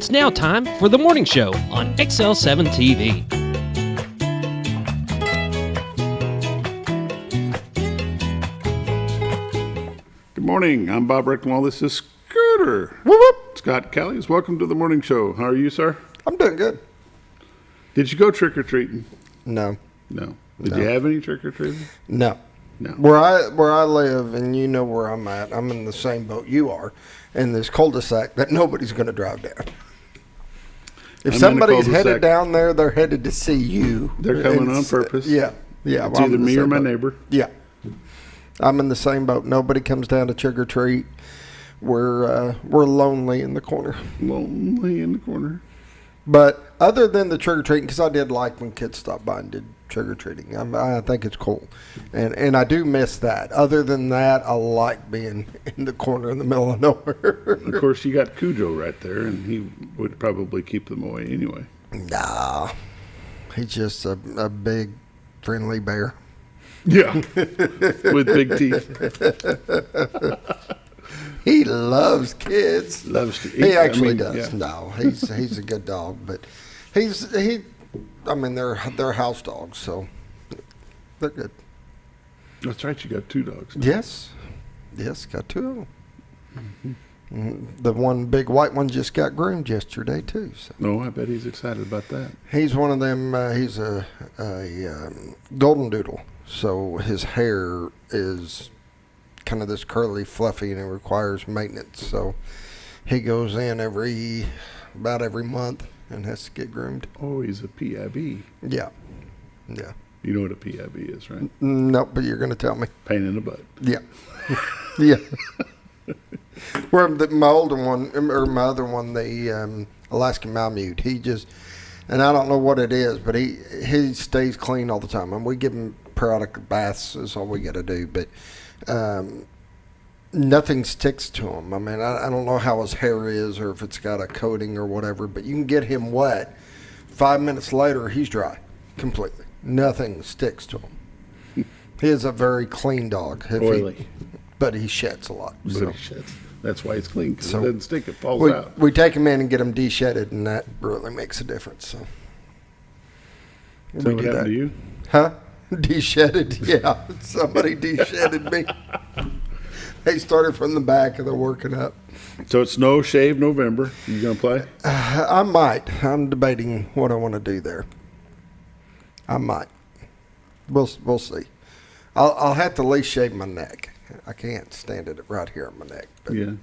It's now time for the morning show on XL7-TV. Good morning. I'm Bob Reckenwall. This is Scooter. Whoop, whoop. Scott Kelly's. Welcome to the morning show. How are you, sir? I'm doing good. Did you go trick-or-treating? No. No. Did you have any trick-or-treating? No. No. Where I live, and you know where I'm at, I'm in the same boat you are, in this cul-de-sac that nobody's going to drive down. If somebody's headed down there, they're headed to see you. They're coming on purpose. Yeah. It's either me or my neighbor. Yeah. I'm in the same boat. Nobody comes down to trick or treat. We're lonely in the corner. Lonely in the corner. But other than the trick or treating, because I did like when kids stopped by and did trick or treating. I think it's cool, and I do miss that. Other than that, I like being in the corner in the middle of nowhere. Of course, you got Cujo right there, and he would probably keep them away anyway. Nah, he's just a big, friendly bear. Yeah, with big teeth. He loves kids. Loves to eat. He actually does. Yeah. No, he's a good dog, but they're house dogs, so they're good. That's right. You got two dogs. Yes, got two of them. Mm-hmm. The one big white one just got groomed yesterday too. So. No, I bet he's excited about that. He's one of them. He's a golden doodle, so his hair is kind of this curly, fluffy, and it requires maintenance. So he goes in about every month and has to get groomed. Oh, he's a PIB. Yeah. You know what a PIB is, right? Nope, but you're going to tell me. Pain in the butt. Yeah. Yeah. Where my older one, or my other one, the Alaskan Malamute, he just, and I don't know what it is, but he stays clean all the time. And we give him periodic baths is all we got to do, but nothing sticks to him. I mean, I don't know how his hair is or if it's got a coating or whatever, but you can get him wet. 5 minutes later, he's dry completely. Nothing sticks to him. He is a very clean dog. Oily. But he sheds a lot. But he sheds. That's why it's clean, because So it doesn't stick. It falls out. We take him in and get him de-shedded, and that really makes a difference. So Is that what happened to you? Huh? De-shedded? Yeah. Somebody de-shedded me. They started from the back and they're working up. So it's no shave November. You going to play? I might. I'm debating what I want to do there. I might. We'll see. I'll have to at least shave my neck. I can't stand it right here on my neck. But Yeah.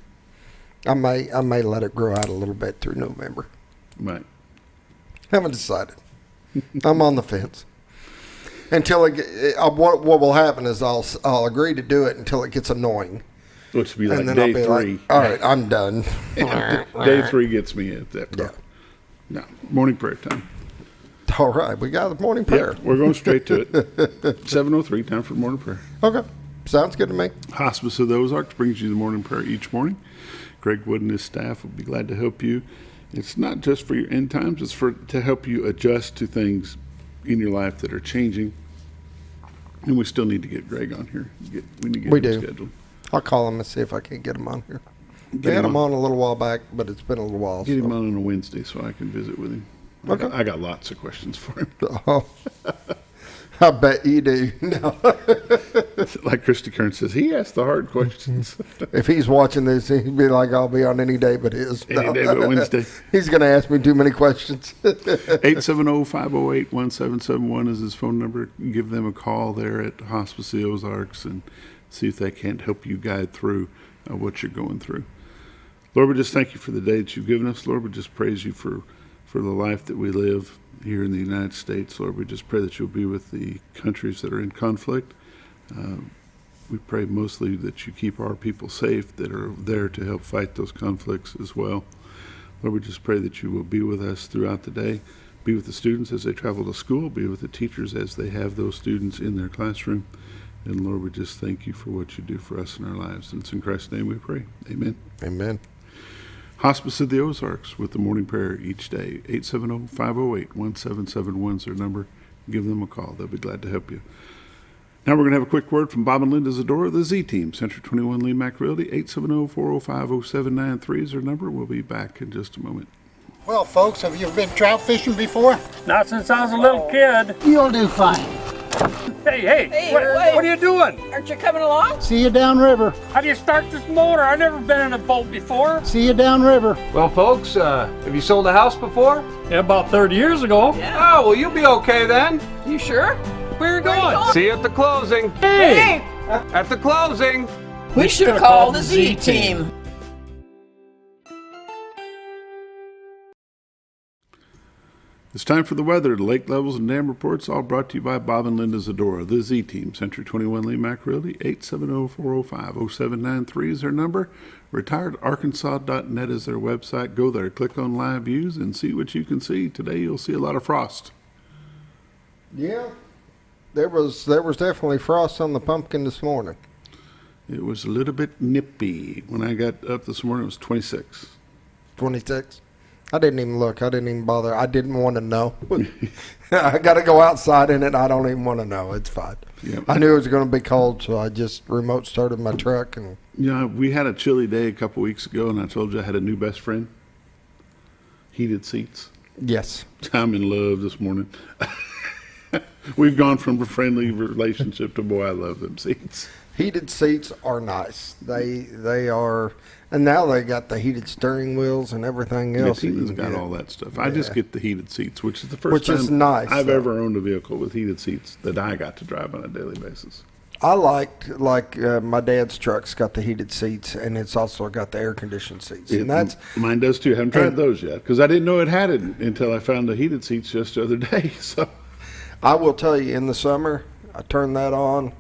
I may let it grow out a little bit through November. Right. Haven't decided. I'm on the fence. Until what will happen is I'll agree to do it until it gets annoying. Which would be like And then day I'll be 3. like, all right, I'm done. Day 3 gets me at that point. Yeah. No. Morning prayer time. All right, we got the morning prayer. Yeah, we're going straight to it. 7:03, time for morning prayer. Okay, sounds good to me. Hospice of the Ozarks brings you the morning prayer each morning. Greg Wood and his staff will be glad to help you. It's not just for your end times, it's to help you adjust to things in your life that are changing. And we still need to get Greg on here. We need to get him scheduled. I'll call him and see if I can get him on here. We had him on a little while back, but it's been a little while. Get him on a Wednesday so I can visit with him. Okay. I got lots of questions for him. Oh, I bet you do. No. Like Christy Kern says, he asks the hard questions. If he's watching this, he'd be like, I'll be on any day but his. Any day but Wednesday. He's going to ask me too many questions. 870-508-1771 is his phone number. Give them a call there at Hospice of the Ozarks and see if they can't help you guide through what you're going through. Lord, we just thank you for the day that you've given us. Lord, we just praise you for the life that we live here in the United States. Lord, we just pray that you'll be with the countries that are in conflict. We pray mostly that you keep our people safe that are there to help fight those conflicts as well. Lord, we just pray that you will be with us throughout the day, be with the students as they travel to school, be with the teachers as they have those students in their classroom. And Lord, we just thank you for what you do for us in our lives. And it's in Christ's name we pray. Amen. Amen. Hospice of the Ozarks with the morning prayer each day. 870-508-1771 is their number. Give them a call. They'll be glad to help you. Now we're going to have a quick word from Bob and Linda Zadora, the Z-Team, Century 21 Lee Mack Realty. 870-405-0793 is their number. We'll be back in just a moment. Well, folks, have you been trout fishing before? Not since I was a little kid. You'll do fine. Hey, what are you doing? Aren't you coming along? See you downriver. How do you start this motor? I've never been in a boat before. See you downriver. Well, folks, have you sold a house before? Yeah, about 30 years ago. Yeah. Oh, well, you'll be okay then. You sure? Where are you going? See you at the closing. Hey! At the closing. We should call the Z-Team. It's time for the weather, the lake levels, and dam reports, all brought to you by Bob and Linda Zadora. The Z-Team, Century 21 Lee Mack Realty, 870-405-0793 is their number. RetiredArkansas.net is their website. Go there, click on live views, and see what you can see. Today you'll see a lot of frost. Yeah, there was definitely frost on the pumpkin this morning. It was a little bit nippy. When I got up this morning, it was 26. 26. I didn't even look. I didn't even bother. I didn't want to know. I got to go outside in it. I don't even want to know. It's fine. Yep. I knew it was going to be cold, so I just remote started my truck. And Yeah, we had a chilly day a couple weeks ago, and I told you I had a new best friend. Heated seats. yes, I'm in love this morning. We've gone from a friendly relationship to, boy, I love them seats. heated seats are nice. They are, and now they got the heated steering wheels and everything else. Tina's you got can get. all that stuff. I just get the heated seats, which is the first Which time is nice, I've though. ever owned a vehicle with heated seats that I got to drive on a daily basis. I liked my dad's truck's got the heated seats, and it's also got the air conditioned seats, and that's Mine does too. I haven't tried those yet because I didn't know it had it until I found the heated seats just the other day. So I will tell you, in the summer, I turn that on.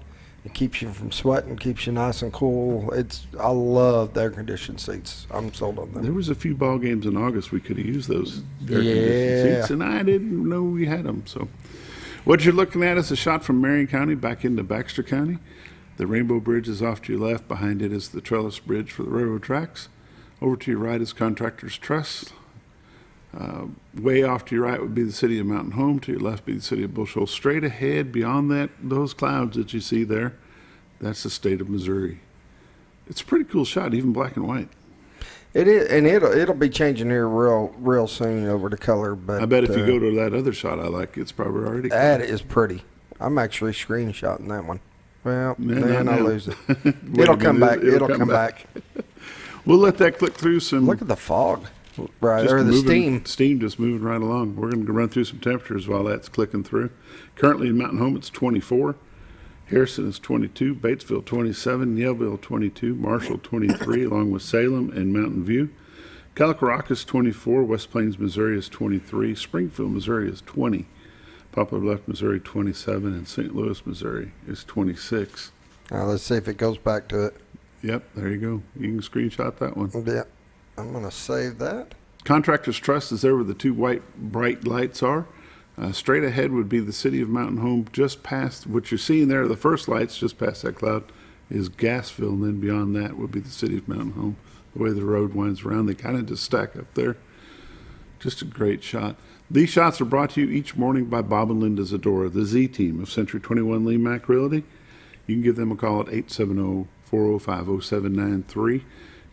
It keeps you from sweating, keeps you nice and cool. I love the air conditioned seats. I'm sold on them. there was a few ball games in August we could have used those air Yeah. conditioned seats, and I didn't know we had them. So what you're looking at is a shot from Marion County back into Baxter County. The Rainbow Bridge is off to your left. Behind it is the Trellis Bridge for the railroad tracks. Over to your right is Contractors Trust. Way off to your right would be the city of Mountain Home. To your left be the city of Bull Shoal. Straight ahead, beyond those clouds that you see there, that's the state of Missouri. It's a pretty cool shot, even black and white. It is, and it'll be changing here real soon over to color. But I bet if you go to that other shot I like, it's probably already. that is pretty. I'm actually screenshotting that one. Well, No, then not I now. lose it. Wait a It'll come minute, back. It'll come back. We'll let that click through some. Look at the fog, right, Just or the moving- steam. Steam just moving right along. We're going to run through some temperatures while that's clicking through. Currently in Mountain Home, it's 24. Harrison is 22. Batesville, 27. Yellville, 22. Marshall, 23, along with Salem and Mountain View. Calico is 24. West Plains, Missouri is 23. Springfield, Missouri is 20. Poplar Bluff, Missouri, 27. And St. Louis, Missouri is 26. Now let's see if it goes back to it. Yep, there you go. You can screenshot that one. Yeah, I'm gonna save that. Contractors Trust is there where the two white bright lights are. Straight ahead would be the city of Mountain Home. Just past what you're seeing there, the first lights just past that cloud is Gassville, and then beyond that would be the city of Mountain Home. The way the road winds around, they kind of just stack up there. Just a great shot. These shots are brought to you each morning by Bob and Linda Zadora, the Z-Team of Century 21 Lee Mack Realty. You can give them a call at 870-405-0793.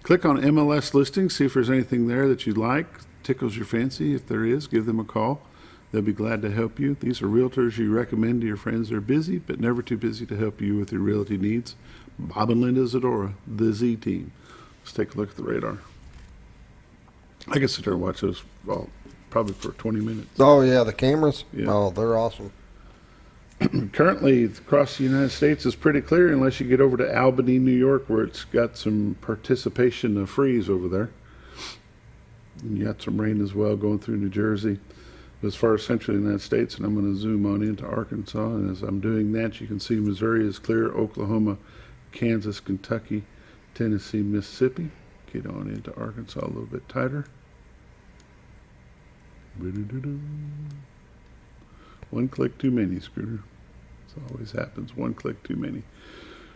Click on MLS listings, see if there's anything there that you like, tickles your fancy. If there is, give them a call. They'll be glad to help you. These are realtors you recommend to your friends. They're busy, but never too busy to help you with your realty needs. Bob and Linda Zadora, the Z-Team. Let's take a look at the radar. I can sit there and watch those probably for 20 minutes. Oh yeah, the cameras. Yeah. Oh, they're awesome. Currently, across the United States is pretty clear unless you get over to Albany, New York, where it's got some participation of freeze over there. And you got some rain as well going through New Jersey. As far as central United States, and I'm going to zoom on into Arkansas, and as I'm doing that, you can see Missouri is clear, Oklahoma, Kansas, Kentucky, Tennessee, Mississippi. Get on into Arkansas a little bit tighter. One click too many, Scooter. This always happens. One click too many.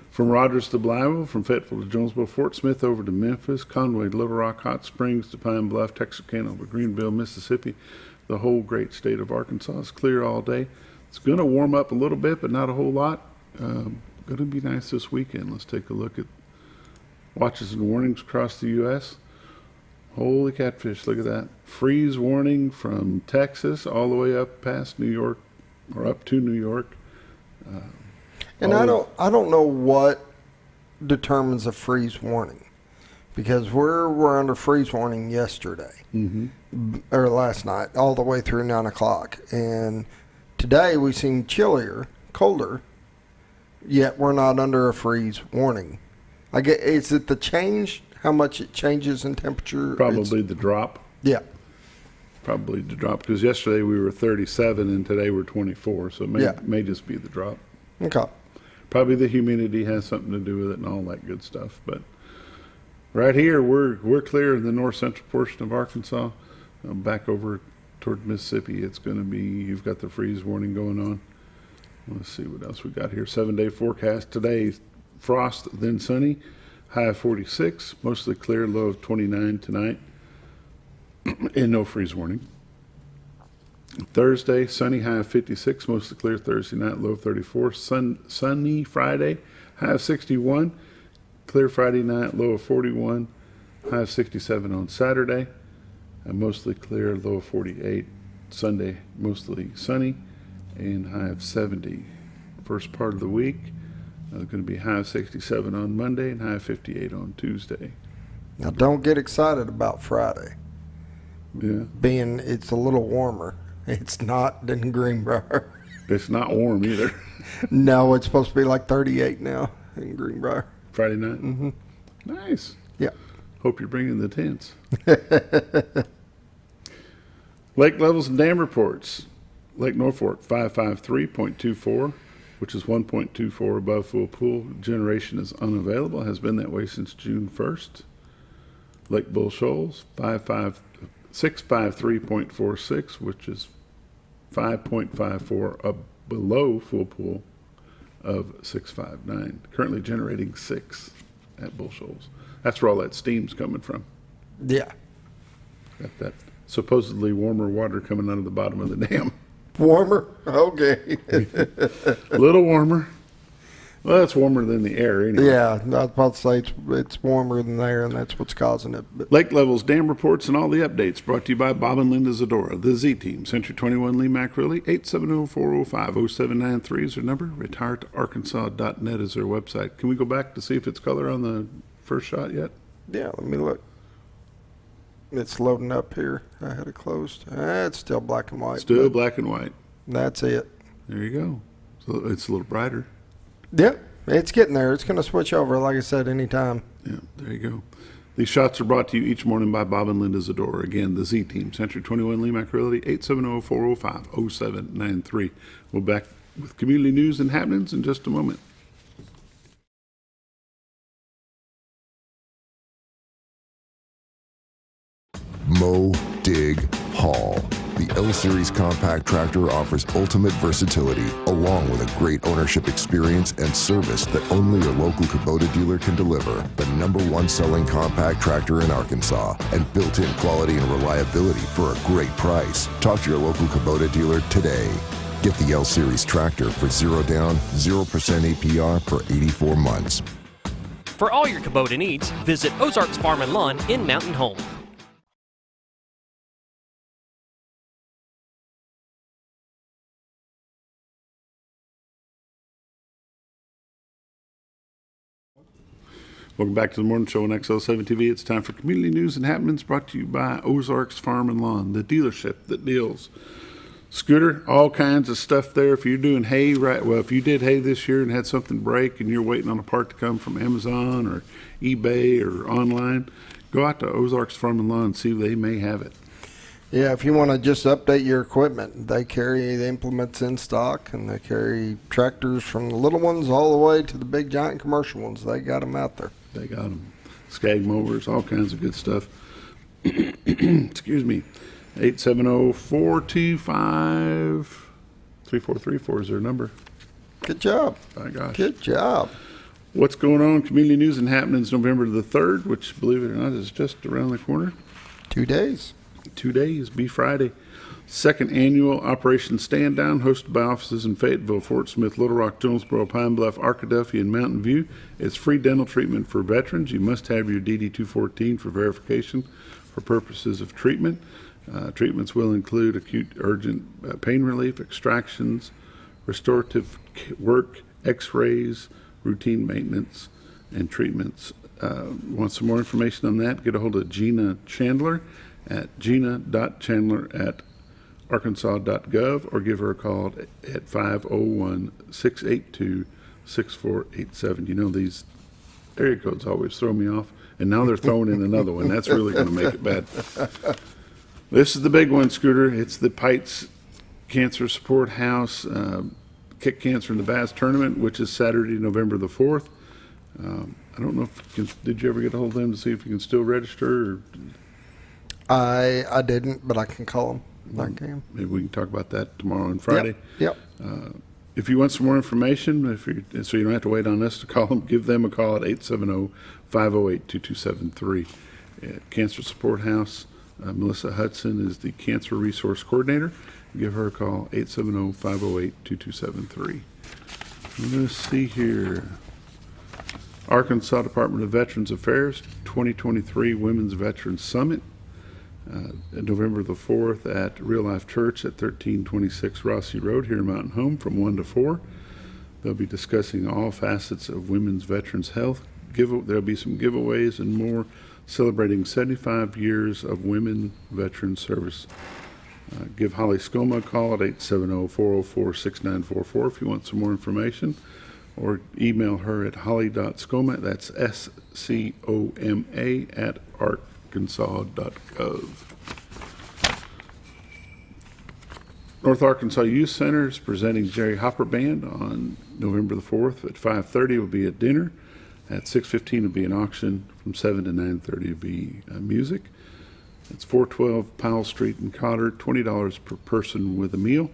From Rogers to Blyville, from Fayetteville to Jonesboro, Fort Smith over to Memphis, Conway, Little Rock, Hot Springs to Pine Bluff, Texarkana to Greenville, Mississippi. The whole great state of Arkansas is clear all day. It's going to warm up a little bit, but not a whole lot. Going to be nice this weekend. Let's take a look at watches and warnings across the U.S. Holy catfish, look at that. Freeze warning from Texas all the way up past New York, or up to New York. And I don't know what determines a freeze warning, because we're under freeze warning yesterday, or last night, all the way through 9 o'clock. And today we seem chillier, colder, yet we're not under a freeze warning. Is it the change? How much it changes in temperature? Probably the drop. Yeah. Probably the drop, because yesterday we were 37 and today we're 24, so it may just be the drop. Okay. Probably the humidity has something to do with it and all that good stuff. But right here, we're clear in the north central portion of Arkansas. Back over toward Mississippi, it's going to be, you've got the freeze warning going on. Let's see what else we got here. 7-day forecast today, frost, then sunny, high of 46, mostly clear, low of 29 tonight, and no freeze warning. Thursday, sunny, high of 56, mostly clear Thursday night, low of 34. Sunny Friday, high of 61, clear Friday night, low of 41, high of 67 on Saturday, and mostly clear, low of 48. Sunday, mostly sunny, and high of 70. First part of the week, going to be high of 67 on Monday and high of 58 on Tuesday. Now, don't get excited about Friday. Yeah. Being it's a little warmer. It's not in Greenbrier. It's not warm either. No, it's supposed to be like 38 now in Greenbrier. Friday night? Mm-hmm. Nice. Yeah. Hope you're bringing the tents. Lake levels and dam reports. Lake Norfolk, 553.24, which is 1.24 above full pool. Generation is unavailable, has been that way since June 1st. Lake Bull Shoals, 653.46, which is 5.54 up below full pool of 659. Currently generating 6 at Bull Shoals. That's where all that steam's coming from. Yeah. Got that supposedly warmer water coming out of the bottom of the dam. Warmer? Okay. A little warmer. Well, it's warmer than the air anyway. Yeah, I was about to say it's warmer than there, and that's what's causing it. But Lake levels, dam reports, and all the updates brought to you by Bob and Linda Zadora, the Z-Team, Century 21 Lee Macrilly, 870-405-0793 is their number. retiredtoarkansas.net is their website. Can we go back to see if it's color on the first shot yet? yeah, let me look. It's loading up here. I had it closed. It's still black and white. Still black and white. That's it. There you go. So it's a little brighter. Yep, it's getting there. It's going to switch over, like I said, anytime. Yeah, there you go. These shots are brought to you each morning by Bob and Linda Zadora. Again, the Z-Team, Century 21 Lee Macrilly, 870-405-0793. We'll be back with community news and happenings in just a moment. Mow, dig, haul. The L-Series compact tractor offers ultimate versatility, along with a great ownership experience and service that only your local Kubota dealer can deliver. The #1 selling compact tractor in Arkansas, and built-in quality and reliability for a great price. Talk to your local Kubota dealer today. Get the L-Series tractor for 0 down, 0% APR for 84 months. For all your Kubota needs, visit Ozarks Farm and Lawn in Mountain Home. Welcome back to the morning show on XL7-TV. It's time for community news and happenings brought to you by Ozarks Farm and Lawn, the dealership that deals. Scooter, all kinds of stuff there. If you're doing hay, right? Well, if you did hay this year and had something break and you're waiting on a part to come from Amazon or eBay or online, go out to Ozarks Farm and Lawn and see if they may have it. Yeah, if you want to just update your equipment, they carry the implements in stock, and they carry tractors from the little ones all the way to the big giant commercial ones. They got them out there. They got them. Skag mowers, all kinds of good stuff. Excuse me. 870-425-3434 is their number. Good job. My gosh. Good job. What's going on? Community news and happenings November the 3rd, which, believe it or not, is just around the corner. 2 days. 2 days, be Friday. Second annual Operation Stand Down, hosted by offices in Fayetteville, Fort Smith, Little Rock, Jonesboro, Pine Bluff, Arkadelphia, and Mountain View. It's free dental treatment for veterans. You must have your DD-214 for verification. For for purposes of treatment. Treatments will include acute urgent pain relief, extractions, restorative work, x-rays, routine maintenance, and treatments. Want some more information on that? Get a hold of Gina Chandler at gina.chandler@arkansas.gov or give her a call at 501-682-6487. You know, these area codes always throw me off, and now they're throwing in another one. That's really going to make it bad. This is the big one, Scooter. It's the Pites Cancer Support House Kick Cancer in the Bass Tournament, which is Saturday, November the 4th. I don't know if did you ever get a hold of them to see if you can still register? Or? I didn't, but I can call them. I can. Maybe we can talk about that tomorrow and Friday. Yep. If you want some more information, so you don't have to wait on us to call them, give them a call at 870-508-2273. Cancer Support House. Melissa Hudson is the Cancer Resource Coordinator. Give her a call, 870-508-2273. Let's see here. Arkansas Department of Veterans Affairs 2023 Women's Veterans Summit, November the 4th at Real Life Church at 1326 Rossi Road here in Mountain Home from 1 to 4. They'll be discussing all facets of women's veterans health. There'll be some giveaways and more, celebrating 75 years of women veteran service. Give Holly Skoma a call at 870-404-6944 if you want some more information, or email her at holly.skoma, that's SCOMA @arkansas.gov. North Arkansas Youth Center is presenting Jerry Hopper Band on November the 4th at 5:30 will be a dinner. At 6:15 will be an auction. From 7 to 9:30 will be music. It's 412 Powell Street in Cotter, $20 per person with a meal.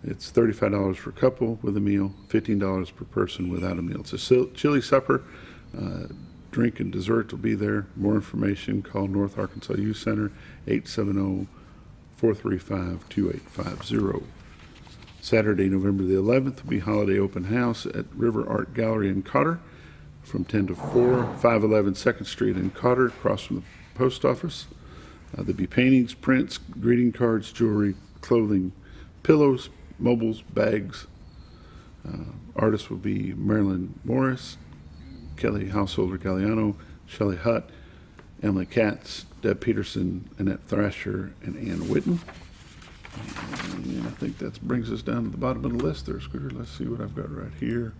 It's $35 for a couple with a meal, $15 per person without a meal. It's a chili supper. Drink and dessert will be there. More information, call North Arkansas Youth Center, 870-435-2850. Saturday, November the 11th will be Holiday Open House at River Art Gallery in Cotter from 10 to 4, 511 2nd Street in Cotter, across from the post office. There'll be paintings, prints, greeting cards, jewelry, clothing, pillows, mobiles, bags. Artists will be Marilyn Morris, Kelly Householder Galliano, Shelley Hutt, Emily Katz, Deb Peterson, Annette Thrasher, and Ann Witten. And I think that brings us down to the bottom of the list there, Scooter. Let's see what I've got right here.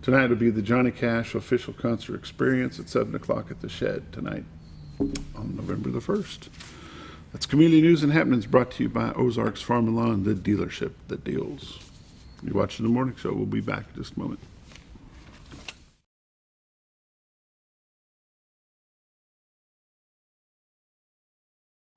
Tonight will be the Johnny Cash official concert experience at 7 o'clock at the Shed tonight on November the 1st. That's Community News and Happenings brought to you by Ozarks Farm and Lawn, the dealership that deals. You're watching The Morning Show. We'll be back in just a moment.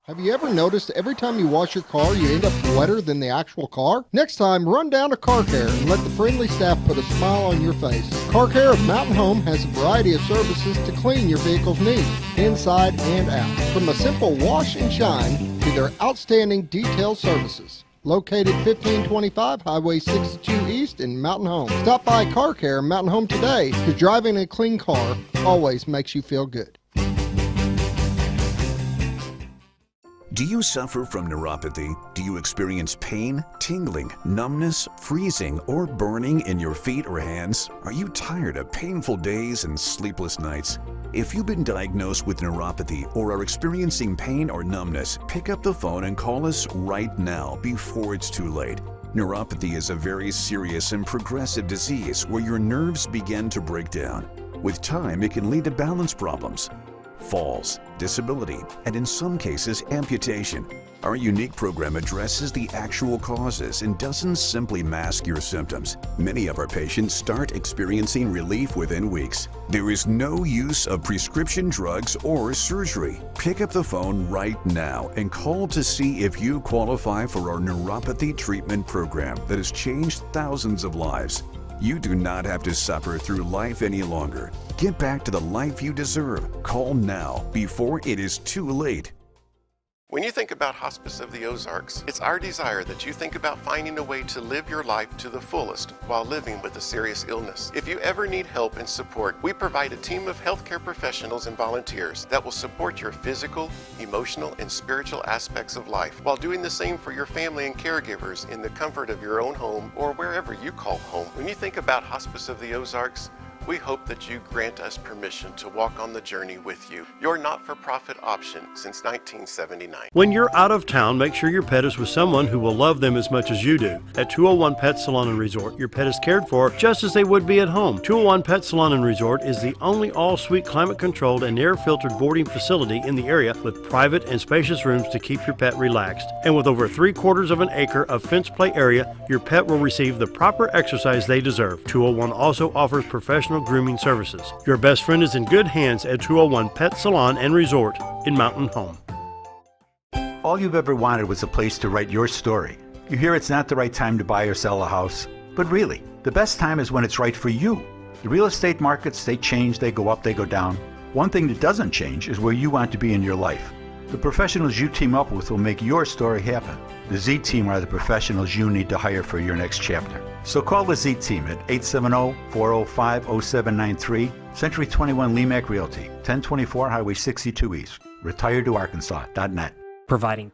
Have you ever noticed every time you wash your car, you end up wetter than the actual car? Next time, run down to Car Care and let the friendly staff put a smile on your face. Car Care of Mountain Home has a variety of services to clean your vehicle's needs, inside and out. From a simple wash and shine to their outstanding detail services. Located 1525 Highway 62 East in Mountain Home. Stop by Car Care Mountain Home today, because driving a clean car always makes you feel good. Do you suffer from neuropathy? Do you experience pain, tingling, numbness, freezing, or burning in your feet or hands? Are you tired of painful days and sleepless nights? If you've been diagnosed with neuropathy or are experiencing pain or numbness, pick up the phone and call us right now before it's too late. Neuropathy is a very serious and progressive disease where your nerves begin to break down. With time, it can lead to balance problems, falls, disability, and in some cases, amputation. Our unique program addresses the actual causes and doesn't simply mask your symptoms. Many of our patients start experiencing relief within weeks. There is no use of prescription drugs or surgery. Pick up the phone right now and call to see if you qualify for our neuropathy treatment program that has changed thousands of lives. You do not have to suffer through life any longer. Get back to the life you deserve. Call now before it is too late. When you think about Hospice of the Ozarks, it's our desire that you think about finding a way to live your life to the fullest while living with a serious illness. If you ever need help and support, we provide a team of healthcare professionals and volunteers that will support your physical, emotional, and spiritual aspects of life while doing the same for your family and caregivers in the comfort of your own home or wherever you call home. When you think about Hospice of the Ozarks, we hope that you grant us permission to walk on the journey with you. Your not-for-profit option since 1979. When you're out of town, make sure your pet is with someone who will love them as much as you do. At 201 Pet Salon and Resort, your pet is cared for just as they would be at home. 201 Pet Salon and Resort is the only all-suite climate-controlled and air-filtered boarding facility in the area with private and spacious rooms to keep your pet relaxed. And with over 3/4 of an acre of fenced play area, your pet will receive the proper exercise they deserve. 201 also offers professional grooming services. Your best friend is in good hands at 201 Pet Salon and Resort in Mountain Home. All you've ever wanted was a place to write your story. You hear it's not the right time to buy or sell a house, but really, the best time is when it's right for you. The real estate markets, they change, they go up, they go down. One thing that doesn't change is where you want to be in your life. The professionals you team up with will make your story happen. The Z Team are the professionals you need to hire for your next chapter. So call the Z Team at 870-405-0793, Century 21 Lemac Realty, 1024 Highway 62 East, retiredtoarkansas.net. Providing.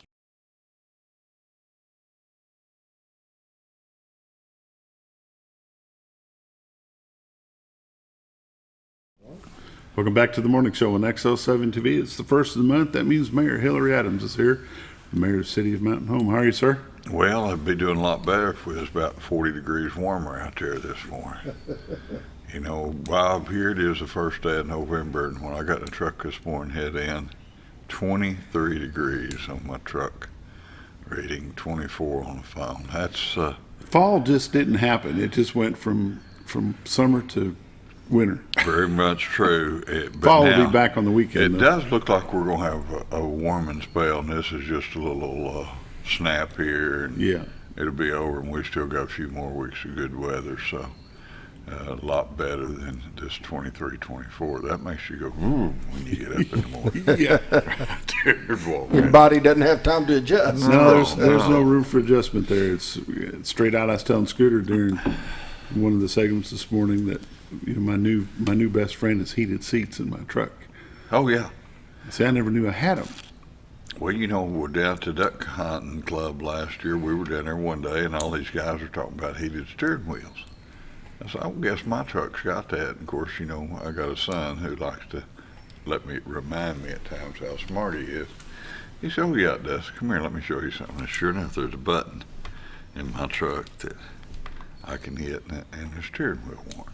Welcome back to the morning show on XL7-TV. It's the first of the month. That means Mayor Hillrey Adams is here, the mayor of the city of Mountain Home. How are you, sir? Well, I'd be doing a lot better if it was about 40 degrees warmer out there this morning. You know, Bob, here it is the first day of November, and when I got in the truck this morning, head in, 23 degrees on my truck, reading 24 on the phone. That's fall just didn't happen. It just went from summer to winter. Very much true. Fall will be back on the weekend. It does look like we're going to have a warming spell, and this is just a little snap here, and yeah, it'll be over, and we still got a few more weeks of good weather, so a lot better than this 23, 24. That makes you go, ooh, when you get up in the morning. Yeah. Your body doesn't have time to adjust. No, there's no room for adjustment there. It's straight out. I was telling Scooter during one of the segments this morning that my new best friend is heated seats in my truck. Oh, yeah. See, I never knew I had them. Well, you know, we're down to Duck Hunting Club last year. We were down there one day, and all these guys were talking about heated steering wheels. I said, I guess my truck's got that. And of course, you know, I got a son who likes to remind me at times how smart he is. He said, oh, yeah, it does. Come here, let me show you something. And sure enough, there's a button in my truck that I can hit, and the steering wheel warms.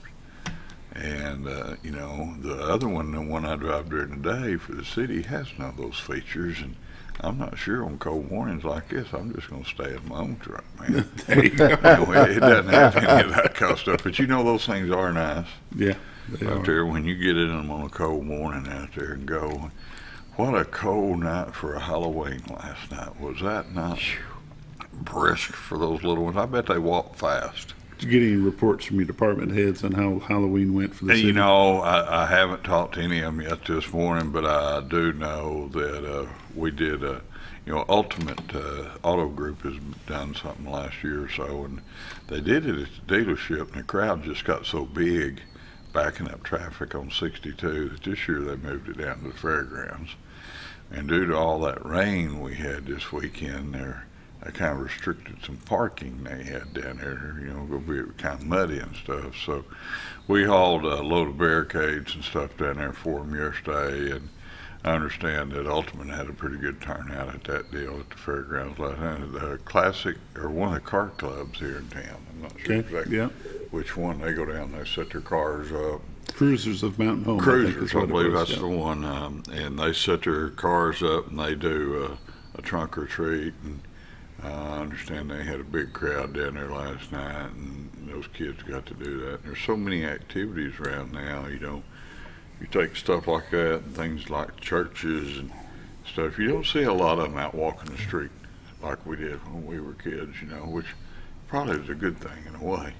And, you know, the other one, the one I drive during the day for the city, has none of those features. And I'm not sure on cold mornings like this, I'm just going to stay in my own truck, man. There you go. It doesn't have any of that kind of stuff. But you know, those things are nice. Yeah. Out there, when you get in them on a cold morning out there and go, what a cold night for a Halloween last night. Was that not brisk for those little ones? I bet they walk fast. Did you get any reports from your department heads on how Halloween went for the city? You know, I haven't talked to any of them yet this morning, but I do know that we did, you know, Ultimate Auto Group has done something last year or so, and they did it at the dealership, and the crowd just got so big, backing up traffic on 62, that this year they moved it down to the fairgrounds. And due to all that rain we had this weekend, I kind of restricted some parking they had down there, you know, going to be kind of muddy and stuff. So we hauled a load of barricades and stuff down there for them yesterday, and I understand that Ultimate had a pretty good turnout at that deal at the fairgrounds last night. The classic, or one of the car clubs here in town, I'm not sure exactly which one. They go down, they set their cars up. Cruisers of Mountain Home. Cruisers, I believe that's the one. And they set their cars up, and they do a trunk or treat. And I understand they had a big crowd down there last night, and those kids got to do that. And there's so many activities around now, you know. You take stuff like that and things like churches and stuff. You don't see a lot of them out walking the street like we did when we were kids, you know, which probably is a good thing in a way.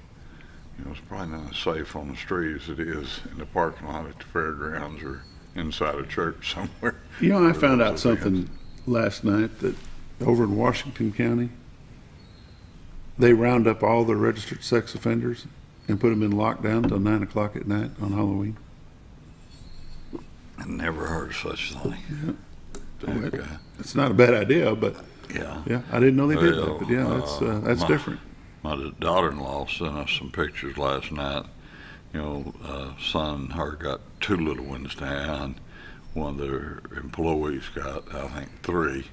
You know, it's probably not as safe on the street as it is in the parking lot at the fairgrounds or inside a church somewhere. You know, I found out something last night that over in Washington County, they round up all the registered sex offenders and put them in lockdown till 9 o'clock at night on Halloween. I never heard of such a thing. It's not a bad idea, but yeah, I didn't know they did that. But yeah, that's different. My daughter-in-law sent us some pictures last night. Son, her got 2 little ones now, and one of their employees got, I think, 3.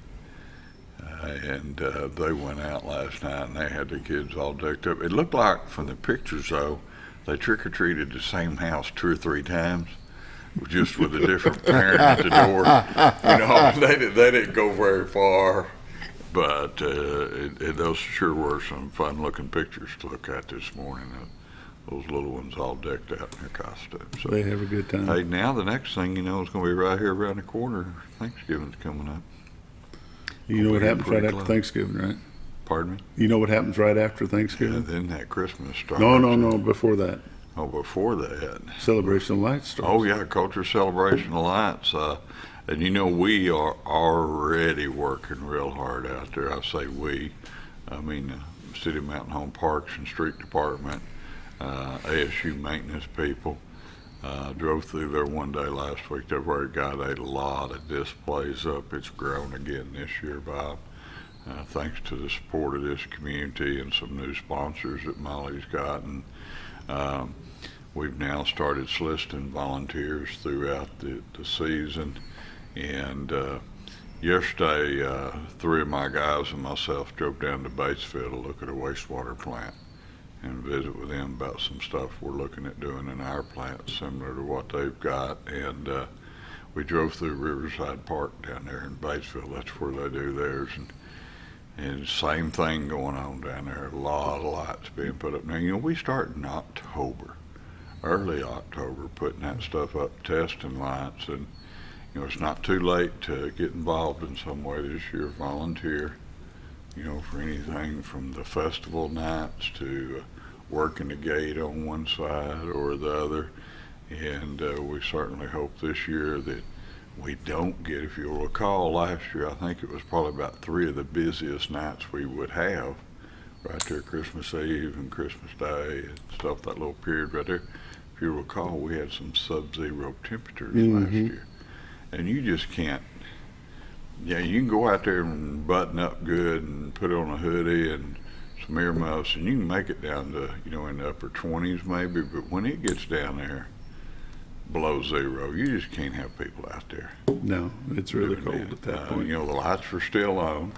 And they went out last night, and they had the kids all decked up. It looked like, from the pictures, though, they trick-or-treated the same house 2 or 3 times, just with a different parent at the door. They didn't go very far, but those sure were some fun-looking pictures to look at this morning. Those little ones all decked out in their costumes. So, they have a good time. Hey, now the next thing you know is going to be right here around the corner. Thanksgiving's coming up. You know what happens right after Thanksgiving, right? Pardon me? You know what happens right after Thanksgiving? And then that Christmas starts. No, before that. Oh, before that. Celebration of Lights starts. Oh, yeah, Culture Celebration of Lights. And we are already working real hard out there. I say we. I mean, City of Mountain Home Parks and Street Department, ASU maintenance people. Drove through there one day last week. They've already got a lot of displays up. It's grown again this year, Bob. Thanks to the support of this community and some new sponsors that Molly's gotten. We've now started soliciting volunteers throughout the season. And yesterday, 3 of my guys and myself drove down to Batesville to look at a wastewater plant and visit with them about some stuff we're looking at doing in our plant similar to what they've got. And we drove through Riverside Park down there in Batesville. That's where they do theirs. And same thing going on down there. A lot of lights being put up. Now, we start in October, early October, putting that stuff up, testing lights. And, it's not too late to get involved in some way this year, volunteer, for anything from the festival nights to working the gate on one side or the other. And we certainly hope this year that we don't get, if you'll recall, last year, I think it was probably about 3 of the busiest nights we would have, right there, Christmas Eve and Christmas Day and stuff, that little period right there. If you recall, we had some sub-zero temperatures last year. And you just can't, you can go out there and button up good and put on a hoodie and some earmuffs, and you can make it down to, in the upper 20s maybe, but when it gets down there below 0, you just can't have people out there. No, it's really cold at that point. The lights were still on,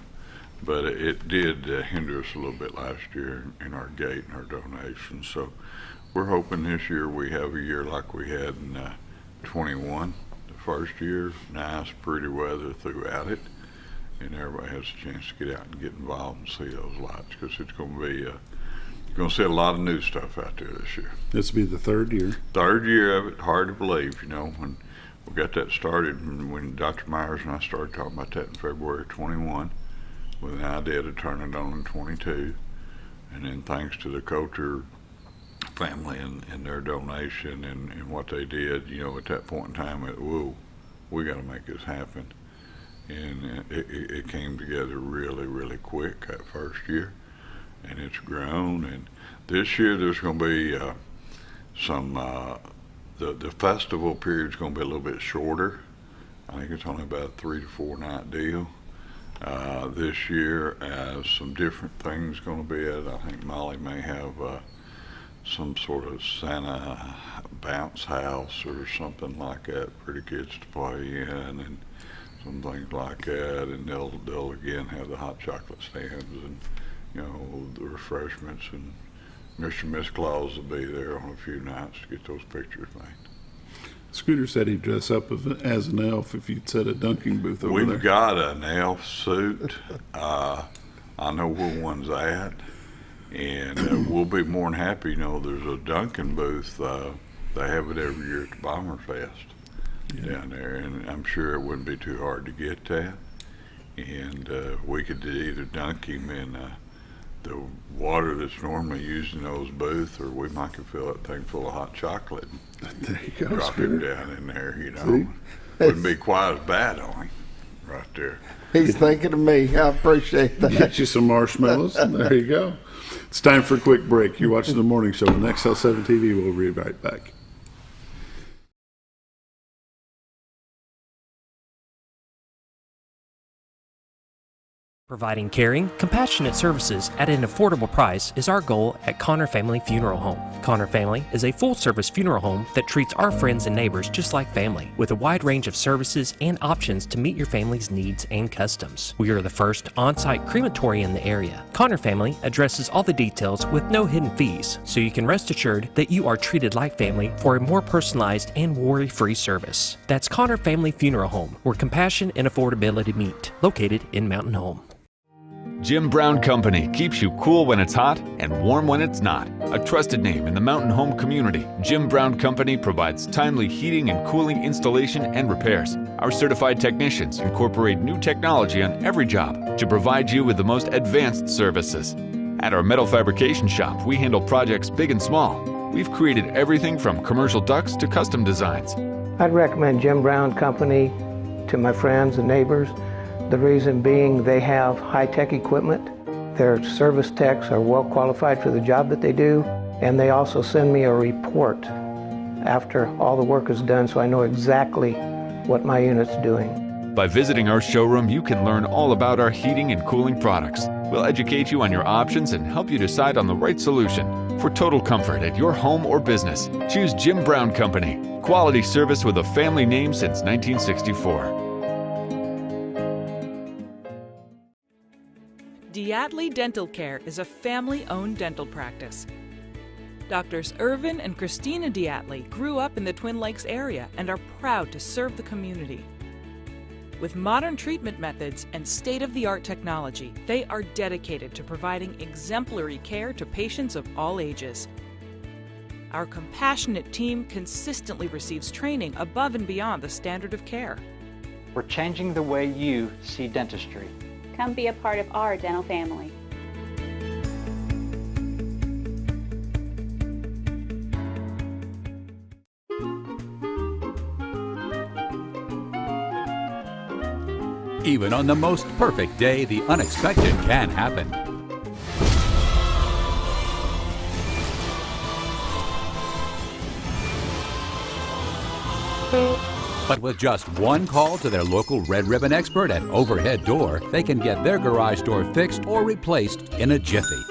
but it did hinder us a little bit last year in our gate and our donations. So we're hoping this year we have a year like we had in 21. First year, nice, pretty weather throughout it, and everybody has a chance to get out and get involved and see those lights, because it's going to be, you're going to see a lot of new stuff out there this year. This will be the 3rd year. 3rd year of it, hard to believe, when we got that started, when Dr. Myers and I started talking about that in February of 21, with an idea to turn it on in 22, and then thanks to the Culture family and their donation and what they did, at that point in time, we got to make this happen. And it came together really, really quick that first year, and it's grown. And this year there's going to be some, the festival period's going to be a little bit shorter. I think it's only about a 3 to 4 night deal. This year, as some different things going to be at, I think Molly may have some sort of Santa bounce house or something like that for the kids to play in, and some things like that. And they'll again have the hot chocolate stands and the refreshments, and Mr. and Miss Claus will be there on a few nights to get those pictures made. Scooter said he'd dress up as an elf if you'd set a dunking booth over there. We've got an elf suit. I know where one's at. And we'll be more than happy. There's a Dunkin' booth. They have it every year at the Bomber Fest down there, and I'm sure it wouldn't be too hard to get that. And we could either dunk him in the water that's normally used in those booths, or we might could fill that thing full of hot chocolate and there you go, drop him down in there. Wouldn't be quite as bad on him right there. He's thinking of me. I appreciate that. Get you some marshmallows. There you go. It's time for a quick break. You're watching the morning show on XL7-TV. We'll be right back. Providing caring, compassionate services at an affordable price is our goal at Connor Family Funeral Home. Connor Family is a full-service funeral home that treats our friends and neighbors just like family, with a wide range of services and options to meet your family's needs and customs. We are the first on-site crematory in the area. Connor Family addresses all the details with no hidden fees, so you can rest assured that you are treated like family for a more personalized and worry-free service. That's Connor Family Funeral Home, where compassion and affordability meet, located in Mountain Home. Jim Brown Company keeps you cool when it's hot and warm when it's not. A trusted name in the mountain home community, Jim Brown Company provides timely heating and cooling installation and repairs. Our certified technicians incorporate new technology on every job to provide you with the most advanced services. At our metal fabrication shop, we handle projects big and small. We've created everything from commercial ducts to custom designs. I'd recommend Jim Brown Company to my friends and neighbors. The reason being they have high-tech equipment, their service techs are well qualified for the job that they do, and they also send me a report after all the work is done so I know exactly what my unit's doing. By visiting our showroom, you can learn all about our heating and cooling products. We'll educate you on your options and help you decide on the right solution. For total comfort at your home or business, choose Jim Brown Company. Quality service with a family name since 1964. Diatley Dental Care is a family-owned dental practice. Doctors Irvin and Christina Diatley grew up in the Twin Lakes area and are proud to serve the community. With modern treatment methods and state-of-the-art technology, they are dedicated to providing exemplary care to patients of all ages. Our compassionate team consistently receives training above and beyond the standard of care. We're changing the way you see dentistry. Come be a part of our dental family. Even on the most perfect day, the unexpected can happen. But with just one call to their local Red Ribbon expert at Overhead Door, they can get their garage door fixed or replaced in a jiffy.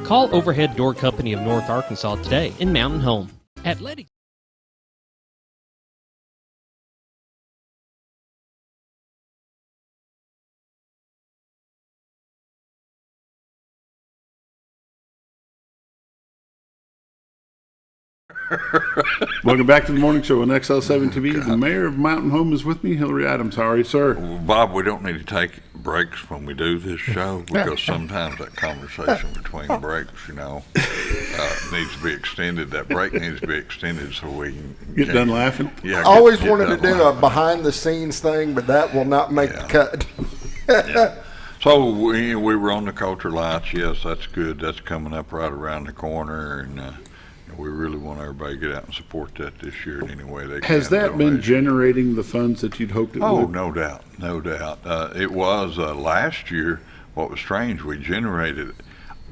Call Overhead Door Company of North Arkansas today in Mountain Home. Athletic. Welcome back to the morning show on XL7-TV. The mayor of Mountain Home is with me, Hillrey Adams. How are you, sir? Well, Bob, we don't need to take breaks when we do this show because sometimes that conversation between breaks, needs to be extended. That break needs to be extended so we can get done laughing. Yeah, I always wanted to do a behind-the-scenes thing, but that will not make the cut. Yeah. So we were on the Culture Lights. Yes, that's good. That's coming up right around the corner, and we really want everybody to get out and support that this year in any way they can. Has that been generating the funds that you'd hoped it would? Oh, no doubt, no doubt. It was last year. What was strange, we generated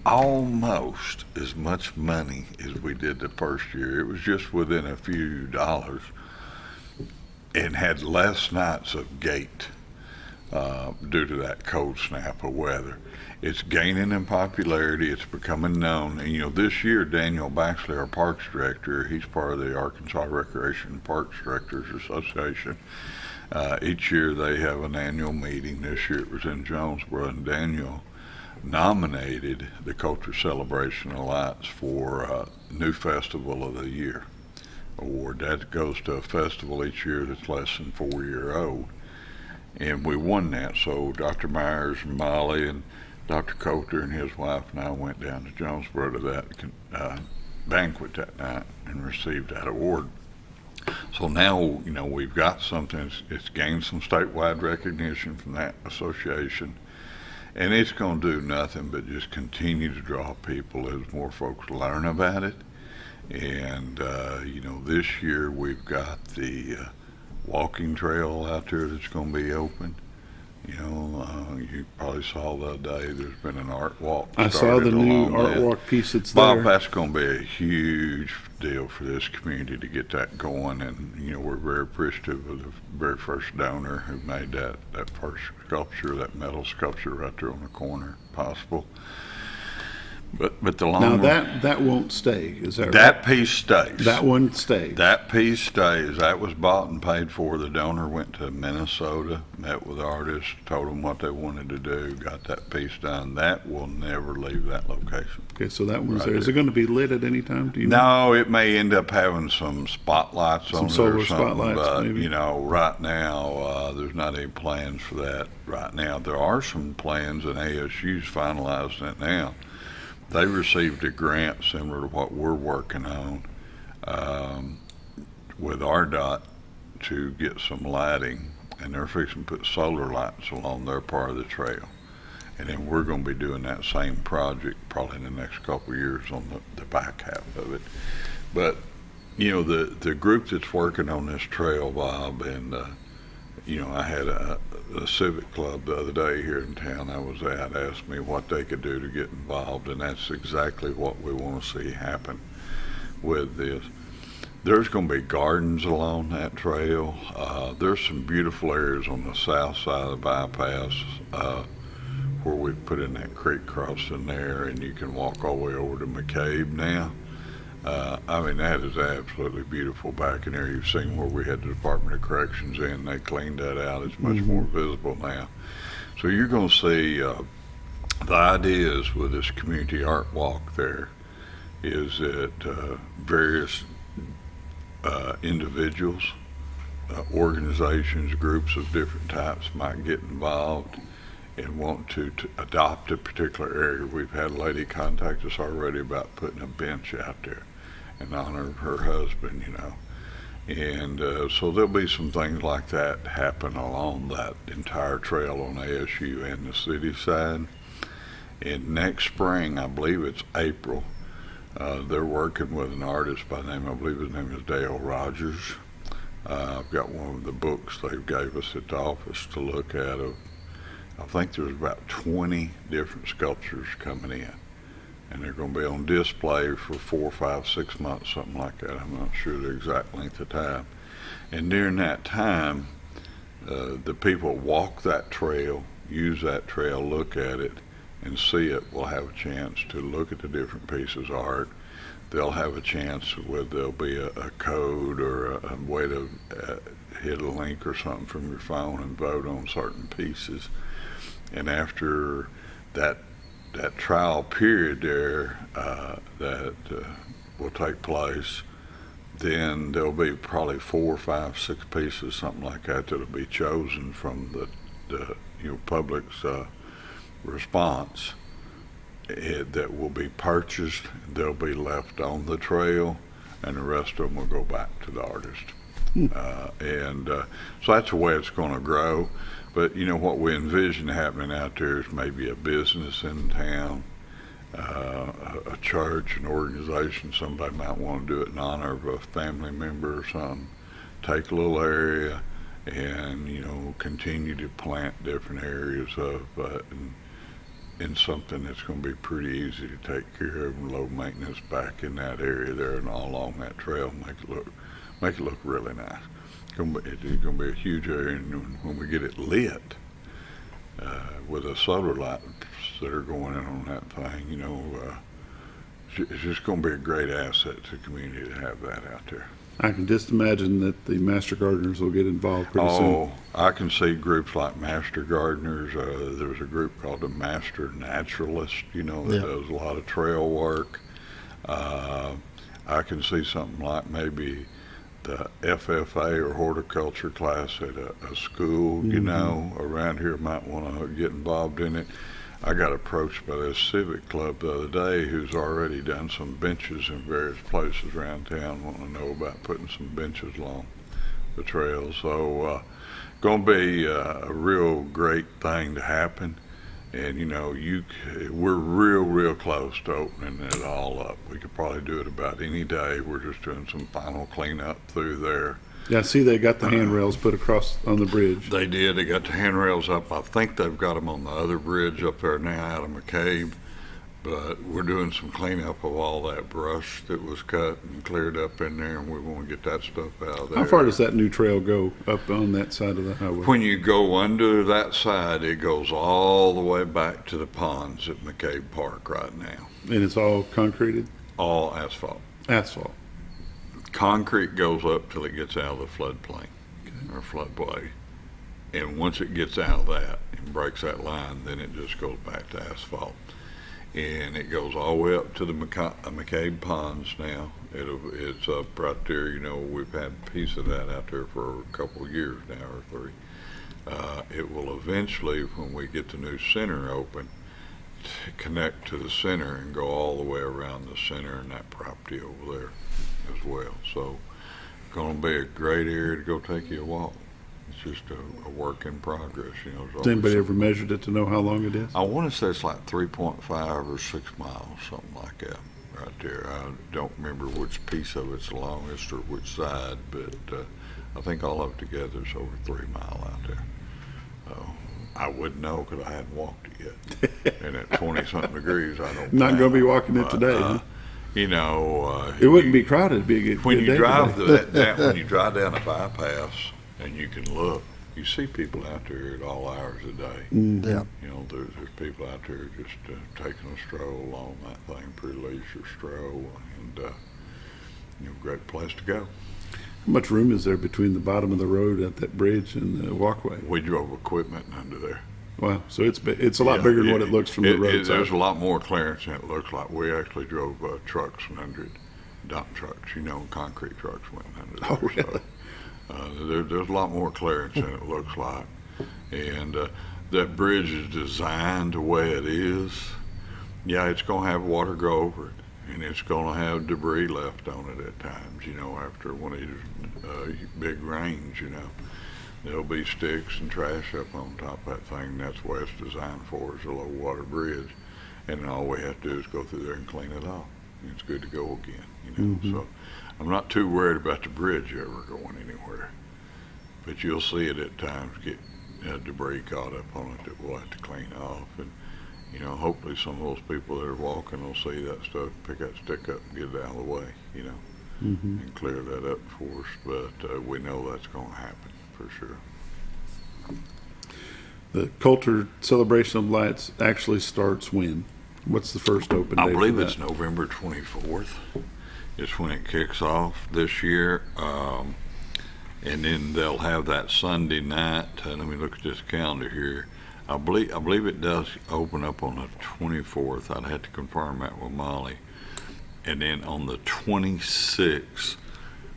almost as much money as we did the first year. It was just within a few dollars, and had less nights of gate due to that cold snap of weather. It's gaining in popularity. It's becoming known. And, this year, Daniel Baxley, our parks director, he's part of the Arkansas Recreation Parks Directors Association. Each year they have an annual meeting. This year it was in Jonesboro, and Daniel nominated the Culture Celebration of Lights for New Festival of the Year award. That goes to a festival each year that's less than 4 years old. And we won that. So Dr. Myers and Molly and Dr. Coulter and his wife and I went down to Jonesboro to that banquet that night and received that award. So now, we've got something. It's gained some statewide recognition from that association, and it's going to do nothing but just continue to draw people as more folks learn about it. And, this year we've got the walking trail out there that's going to be open. You know, you probably saw the other day, there's been an art walk. I saw the new along art that. walk piece that's Bob, there. that's going to be a huge deal for this community to get that going. And, you know, we're very appreciative of the very first donor who made that first sculpture, that metal sculpture right there on the corner possible. But the long Now that won't stay, is that right? That piece stays. That one stays. That piece stays. That was bought and paid for. The donor went to Minnesota, met with artists, told them what they wanted to do, got that piece done. That will never leave that location. Okay, so that one's Right there. Is it going to be lit at any time? Do you know? No, it may end up having some spotlights on it solar or something, spotlights, but maybe? you know, right now there's not any plans for that right now. There are some plans, and ASU's finalizing it now. They received a grant similar to what we're working on with RDOT to get some lighting, and they're fixing to put solar lights along their part of the trail. And then we're going to be doing that same project probably in the next couple of years on the back half of it. But, you know, the group that's working on this trail, Bob, and, you know, I had a civic club the other day here in town I was at, asked me what they could do to get involved, and that's exactly what we want to see happen with this. There's going to be gardens along that trail. There's some beautiful areas on the south side of the bypass where we put in that creek crossing there, and you can walk all the way over to McCabe now. I mean, that is absolutely beautiful back in there. You've seen where we had the Department of Corrections in. They cleaned that out. It's much more visible now. So you're going to see the ideas with this community art walk there is that various individuals, organizations, groups of different types might get involved and want to adopt a particular area. We've had a lady contact us already about putting a bench out there in honor of her husband, you know. And so there'll be some things like that happen along that entire trail on ASU and the city side. And next spring, I believe it's April, they're working with an artist by name, I believe his name is Dale Rogers. I've got one of the books they gave us at the office to look at. I think there's about 20 different sculptures coming in, and they're going to be on display for 4, 5, 6 months, something like that. I'm not sure the exact length of time. And during that time, the people walk that trail, use that trail, look at it, and see it will have a chance to look at the different pieces of art. They'll have a chance where there'll be a code or a way to hit a link or something from your phone and vote on certain pieces. And after that trial period there that will take place, then there'll be probably 4, 5, 6 pieces, something like that, that'll be chosen from the public's response that will be purchased. They'll be left on the trail, and the rest of them will go back to the artist. So that's the way it's going to grow. But you know what we envision happening out there is maybe a business in town, a church, an organization. Somebody might want to do it in honor of a family member or something. Take a little area and, you know, continue to plant different areas of in something that's going to be pretty easy to take care of and low maintenance back in that area there and all along that trail. Make it look really nice. It's going to be a huge area, and when we get it lit with the solar lights that are going in on that thing, you know, it's just going to be a great asset to the community to have that out there. I can just imagine that the Master Gardeners will get involved pretty soon. Oh, I can see groups like Master Gardeners. There's a group called the Master Naturalist, you know, that does a lot of trail work. I can see something like maybe the FFA or horticulture class at a school, you know, around here might want to get involved in it. I got approached by this civic club the other day who's already done some benches in various places around town, wanting to know about putting some benches along the trail. So going to be a real great thing to happen. And, you know, we're real close to opening it all up. We could probably do it about any day. We're just doing some final cleanup through there. Yeah, I see they got the handrails put across on the bridge. They did. They got the handrails up. I think they've got them on the other bridge up there now out of McCabe. But we're doing some cleanup of all that brush that was cut and cleared up in there, and we want to get that stuff out of there. How far does that new trail go up on that side of the highway? When you go under that side, it goes all the way back to the ponds at McCabe Park right now. And it's all concreted? All asphalt. Asphalt. Concrete goes up till it gets out of the floodplain or floodway. And once it gets out of that and breaks that line, then it just goes back to asphalt. And it goes all the way up to the McCabe Ponds now. It's up right there. You know, we've had a piece of that out there for a couple of years now or 3. It will eventually, when we get the new center open, connect to the center and go all the way around the center and that property over there as well. So it's going to be a great area to go take you a walk. It's just a work in progress, you know. Has anybody ever measured it to know how long it is? I want to say it's like 3.5 or 6 miles, something like that, right there. I don't remember which piece of it's the longest or which side, but I think all of it together is over 3 miles out there. I wouldn't know because I hadn't walked it yet. And at 20-something degrees, I don't. Not going to be walking it today. Huh? You know, it wouldn't be crowded. It'd be a good when day you drive today. when you drive down a bypass and you can look, you see people out there at all hours of the day. Mm-hmm. Yeah. You know, there's people out there just taking a stroll on that thing, pretty leisure stroll, and you know, great place to go. How much room is there between the bottom of the road at that bridge and the walkway? We drove equipment under there. Wow, so it's a lot bigger than what it looks from the road. There's a lot more clearance than it looks like. We actually drove trucks under it, dump trucks, you know, concrete trucks went under there. Oh, really? So, there's a lot more clearance than it looks like. And that bridge is designed the way it is. Yeah, it's going to have water go over it, and it's going to have debris left on it at times, you know, after one of these big rains, you know. There'll be sticks and trash up on top of that thing. That's what it's designed for, is a low water bridge. And then all we have to do is go through there and clean it off. It's good to go again, you know. Mm-hmm. So I'm not too worried about the bridge ever going anywhere. But you'll see it at times get debris caught up on it that we'll have to clean off. And, you know, hopefully some of those people that are walking will see that stuff, pick that stick up and get it out of the way, you know, Mm-hmm. and clear that up for us. But we know that's going to happen for sure. The Coulter Celebration of Lights actually starts when? What's the first open day? I believe for it's that? November 24th. It's when it kicks off this year. And then they'll have that Sunday night. Let me look at this calendar here. I believe it does open up on the 24th. I'd have to confirm that with Molly. And then on the 26th,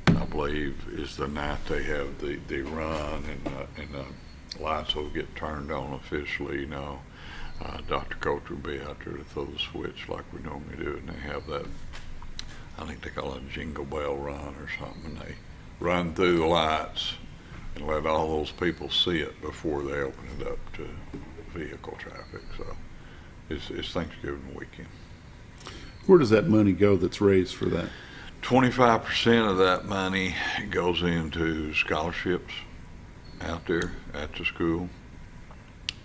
I believe, is the night they have the run, and the lights will get turned on officially. You know, Dr. Coulter will be out there to throw the switch like we normally do, and they have that. I think they call it a jingle bell run or something. And they run through the lights and let all those people see it before they open it up to vehicle traffic. So it's Thanksgiving weekend. Where does that money go that's raised for that? 25% of that money goes into scholarships out there at the school,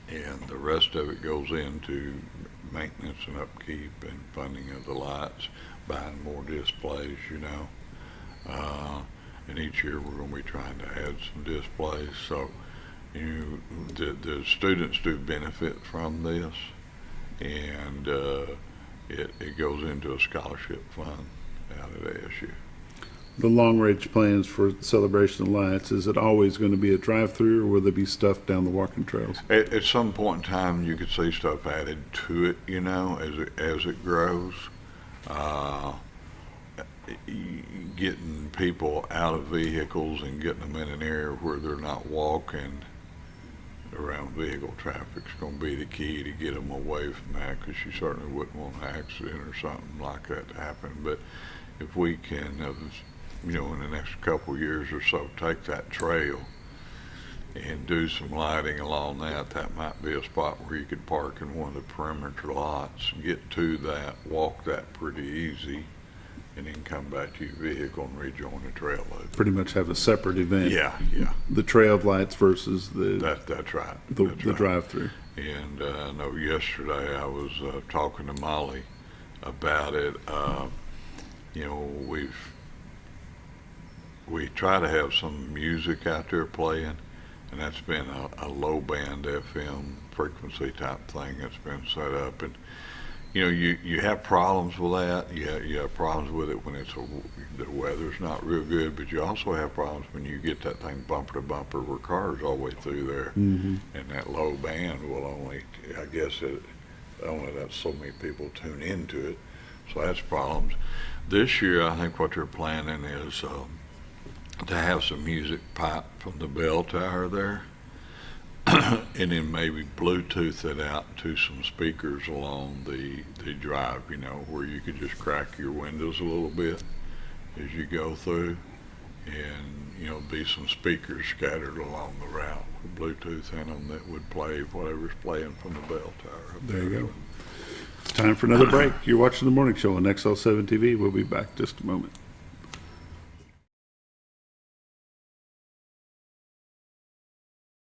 and the rest of it goes into maintenance and upkeep and funding of the lights, buying more displays, you know. And each year we're going to be trying to add some displays. So the students do benefit from this, and it goes into a scholarship fund out at ASU. The long-range plans for Celebration of Lights, is it always going to be a drive-through, or will there be stuff down the walking trails? At some point in time, you could see stuff added to it, you know, as it grows. Getting people out of vehicles and getting them in an area where they're not walking around vehicle traffic is going to be the key to get them away from that, because you certainly wouldn't want an accident or something like that to happen. But if we can, you know, in the next couple of years or so, take that trail and do some lighting along that might be a spot where you could park in one of the perimeter lots, get to that, walk that pretty easy, and then come back to your vehicle and rejoin the trail loop. Pretty much have a separate event. Yeah, yeah. The trail of lights versus the That's right. the That's right. drive-through. And I know yesterday I was talking to Molly about it. You know, we try to have some music out there playing, and that's been a low band FM frequency type thing that's been set up. And you know, you have problems with that. You have problems with it when the weather's not real good, but you also have problems when you get that thing bumper to bumper where cars all the way through there, and that low band will only, I guess it only lets so many people tune into it. So that's problems. This year, I think what they're planning is to have some music pipe from the bell tower there, and then maybe Bluetooth it out to some speakers along the drive, you know, where you could just crack your windows a little bit as you go through, and, you know, be some speakers scattered along the route with Bluetooth in them that would play whatever's playing from the bell tower. There you go. It's time for another break. You're watching The Morning Show on XL7-TV. We'll be back in just a moment.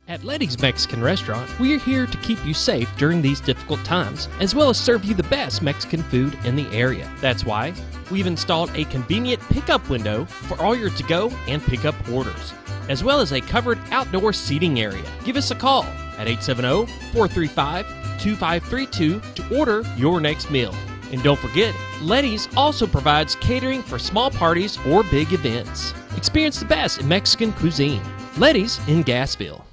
At Letty's Mexican Restaurant, we are here to keep you safe during these difficult times, as well as serve you the best Mexican food in the area. That's why we've installed a convenient pickup window for all your to-go and pickup orders, as well as a covered outdoor seating area. Give us a call at 870-435-2532 to order your next meal. And don't forget, Letty's also provides catering for small parties or big events. Experience the best in Mexican cuisine. Letty's in Gassville.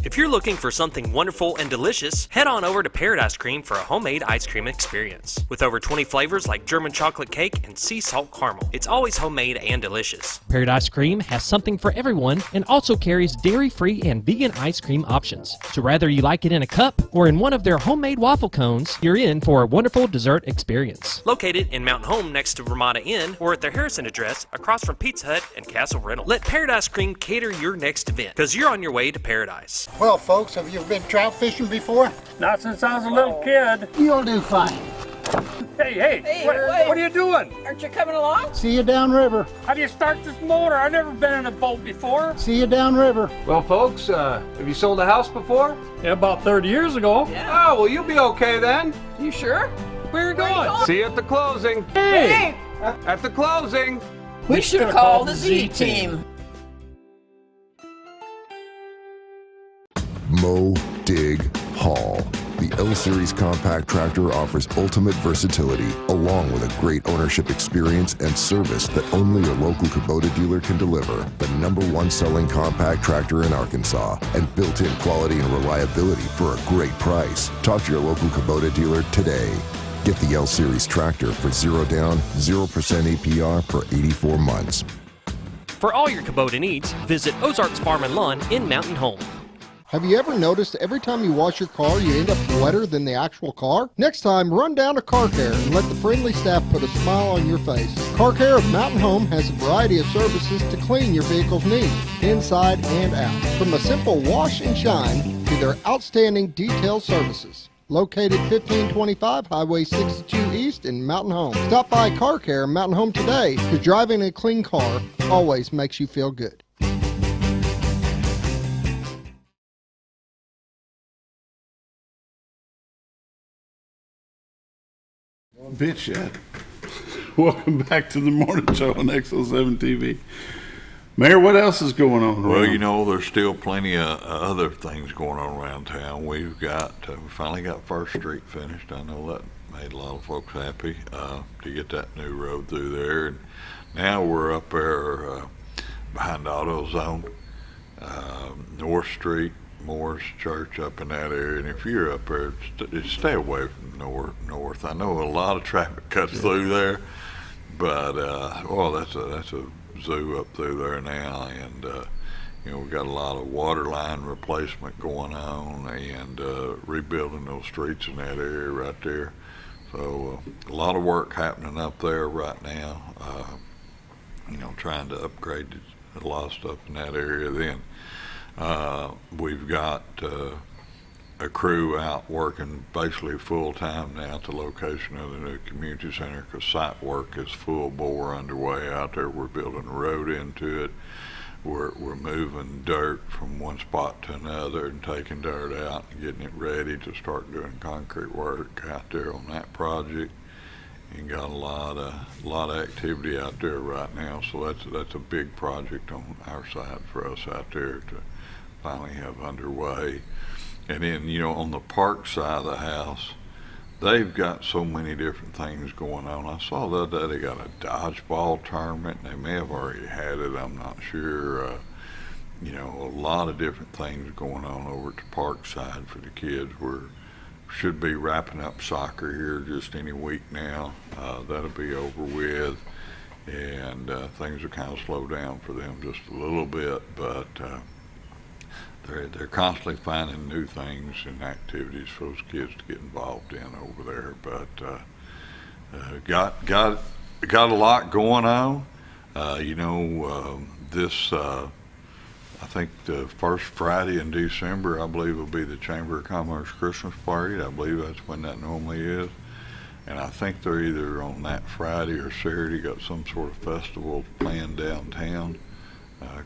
If you're looking for something wonderful and delicious, head on over to Paradise Cream for a homemade ice cream experience. With over 20 flavors like German chocolate cake and sea salt caramel, it's always homemade and delicious. Paradise Cream has something for everyone and also carries dairy-free and vegan ice cream options. So whether you like it in a cup or in one of their homemade waffle cones, you're in for a wonderful dessert experience. Located in Mountain Home next to Ramada Inn or at their Harrison address across from Pizza Hut and Castle Rental. Let Paradise Cream cater your next event, because you're on your way to paradise. Well, folks, have you been trout fishing before? Not since I was a little kid. You'll do fine. Hey, what are you doing? Aren't you coming along? See you downriver. How do you start this motor? I've never been in a boat before. See you downriver. Well, folks, have you sold a house before? Yeah, about 30 years ago. Yeah. Oh, well, you'll be okay then. You sure? Where are you going? See you at the closing. Hey! At the closing. We should have called the Z-Team. Mow, dig, haul. The L-Series compact tractor offers ultimate versatility, along with a great ownership experience and service that only a local Kubota dealer can deliver. The #1 selling compact tractor in Arkansas, and built-in quality and reliability for a great price. Talk to your local Kubota dealer today. Get the L-Series tractor for 0 down, 0% APR for 84 months. For all your Kubota needs, visit Ozarks Farm and Lawn in Mountain Home. Have you ever noticed every time you wash your car, you end up wetter than the actual car? Next time, run down to Car Care and let the friendly staff put a smile on your face. Car Care of Mountain Home has a variety of services to clean your vehicle's needs, inside and out. From a simple wash and shine to their outstanding detail services. Located 1525 Highway 62 East in Mountain Home. Stop by Car Care Mountain Home today, because driving a clean car always makes you feel good. Bitch yet. Welcome back to the morning show on XL7-TV. Mayor, what else is going on? Well, you know, there's still plenty of other things going on around town. We've got, we finally got First Street finished. I know that made a lot of folks happy to get that new road through there. And now we're up there behind AutoZone, North Street, Moore's Church up in that area. And if you're up there, stay away from north. I know a lot of traffic cuts through there, but that's a zoo up through there now, and you know, we've got a lot of water line replacement going on, and rebuilding those streets in that area right there. So a lot of work happening up there right now. You know, trying to upgrade a lot of stuff in that area. Then we've got a crew out working basically full time now at the location of the new community center, because site work is full bore underway out there. We're building a road into it. We're moving dirt from one spot to another and taking dirt out and getting it ready to start doing concrete work out there on that project. And got a lot of activity out there right now, so that's a big project on our side for us out there to finally have underway. And then, you know, on the park side of the house, they've got so many different things going on. I saw the other day they got a dodgeball tournament. They may have already had it, I'm not sure. You know, a lot of different things going on over at the park side for the kids. Should be wrapping up soccer here just any week now. That'll be over with, and things are kind of slowed down for them just a little bit, but they're constantly finding new things and activities for those kids to get involved in over there. But got a lot going on. You know, this. I think the first Friday in December, I believe, will be the Chamber of Commerce Christmas party. I believe that's when that normally is. And I think they're either on that Friday or Saturday got some sort of festival planned downtown,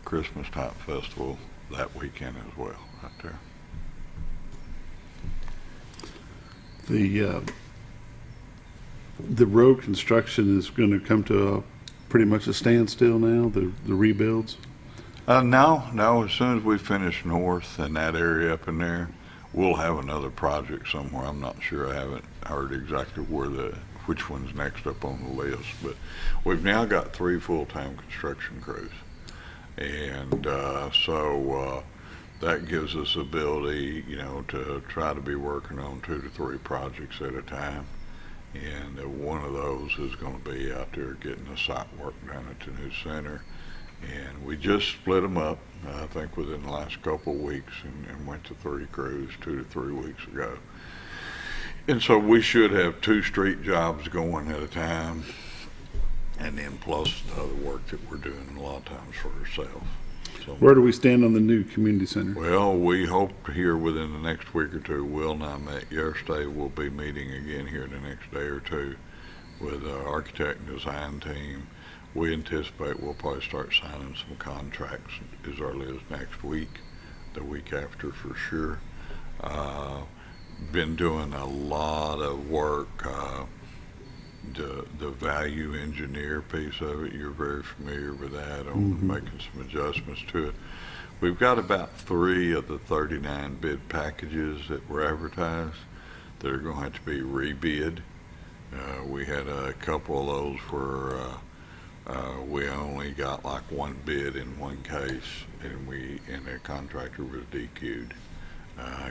Christmas type festival that weekend as well, right there. The road construction is going to come to pretty much a standstill now, the rebuilds? No, as soon as we finish north in that area up in there, we'll have another project somewhere. I'm not sure, I haven't heard exactly which one's next up on the list, but we've now got 3 full-time construction crews. And so that gives us ability, you know, to try to be working on 2 to 3 projects at a time. And one of those is going to be out there getting the site work done at the new center. And we just split them up, I think within the last couple of weeks, and went to 3 crews 2 to 3 weeks ago. And so we should have 2 street jobs going at a time, and then plus the other work that we're doing a lot of times for ourselves. So, where do we stand on the new community center? well, we hope here within the next week or two. Will and I met yesterday. We'll be meeting again here the next day or two with our architect and design team. We anticipate we'll probably start signing some contracts as early as next week, the week after for sure. Been doing a lot of work. The value engineer piece of it, you're very familiar with that, on making some adjustments to it. We've got about 3 of the 39 bid packages that were advertised that are going to have to be rebid. We had a couple of those where we only got like 1 bid in one case, and the contractor was DQ'd.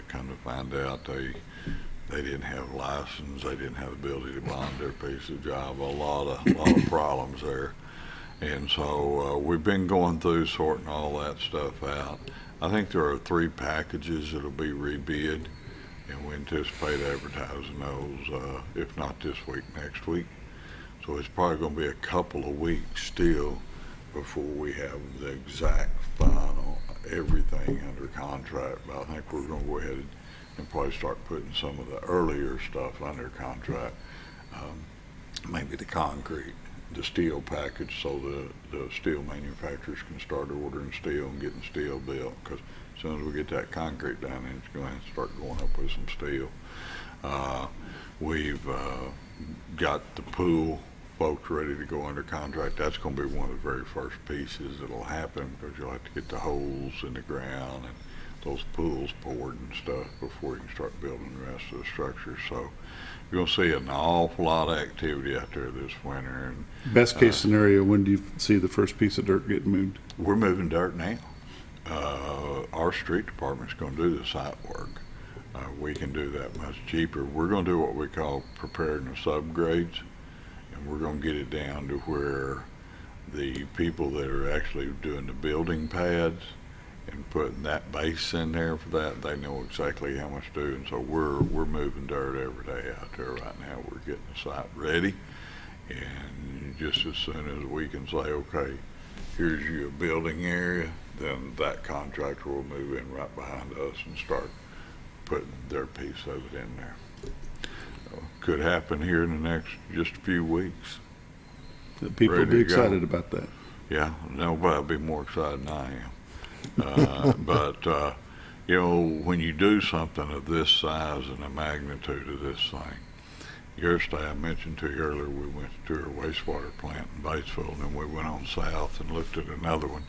Come to find out they didn't have license, they didn't have the ability to bond their piece of job. A lot of problems there, and so we've been going through sorting all that stuff out. I think there are 3 packages that'll be rebid, and we anticipate advertising those if not this week, next week. So it's probably going to be a couple of weeks still before we have the exact final everything under contract. But I think we're going to go ahead and probably start putting some of the earlier stuff under contract. Maybe the concrete, the steel package, so the steel manufacturers can start ordering steel and getting steel built. Because as soon as we get that concrete done, then it's going to start going up with some steel. We've got the pool folks ready to go under contract. That's going to be one of the very first pieces that'll happen, because you'll have to get the holes in the ground and those pools poured and stuff before you can start building the rest of the structure. So you're going to see an awful lot of activity out there this winter. And best case scenario, when do you see the first piece of dirt getting moved? We're moving dirt now. Our street department's going to do the site work. We can do that much cheaper. We're going to do what we call preparedness upgrades, and we're going to get it down to where the people that are actually doing the building pads and putting that base in there for that, they know exactly how much to do. And so we're moving dirt every day out there right now. We're getting the site ready, and just as soon as we can say, okay, here's your building area, then that contractor will move in right behind us and start putting their piece of it in there. Could happen here in the next just a few weeks. People will be excited about that. Yeah, nobody will be more excited than I am. But you know, when you do something of this size and the magnitude of this thing, yesterday I mentioned to you earlier, we went to our wastewater plant in Batesville, and then we went on south and looked at another one.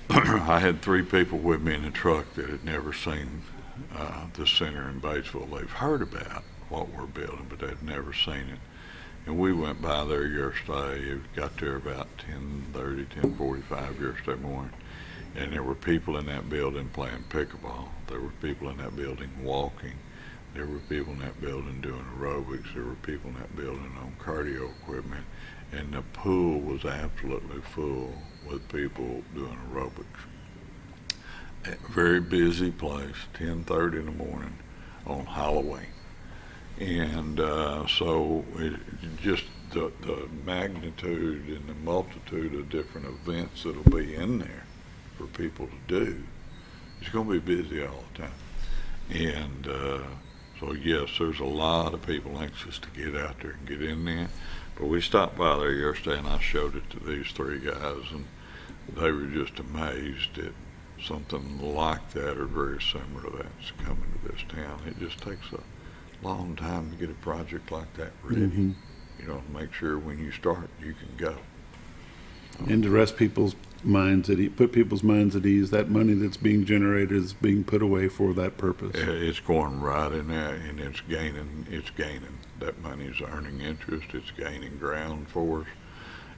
I had 3 people with me in the truck that had never seen the center in Batesville. They've heard about what we're building, but they'd never seen it. And we went by there yesterday. It got there about 10:30, 10:45 yesterday morning. And there were people in that building playing pickleball. There were people in that building walking. There were people in that building doing aerobics. There were people in that building on cardio equipment. And the pool was absolutely full with people doing aerobics. A very busy place, 10:30 in the morning on Halloween. And so it just the magnitude and the multitude of different events that'll be in there for people to do, it's going to be busy all the time. And so yes, there's a lot of people anxious to get out there and get in there. But we stopped by there yesterday and I showed it to these 3 guys, and they were just amazed that something like that or very similar to that's coming to this town. It just takes a long time to get a project like that ready. Mm-hmm. You know, to make sure when you start you can go. And to rest people's minds at ease, put people's minds at ease, that money that's being generated is being put away for that purpose. It's going right in there, and it's gaining. That money's earning interest. It's gaining ground for us,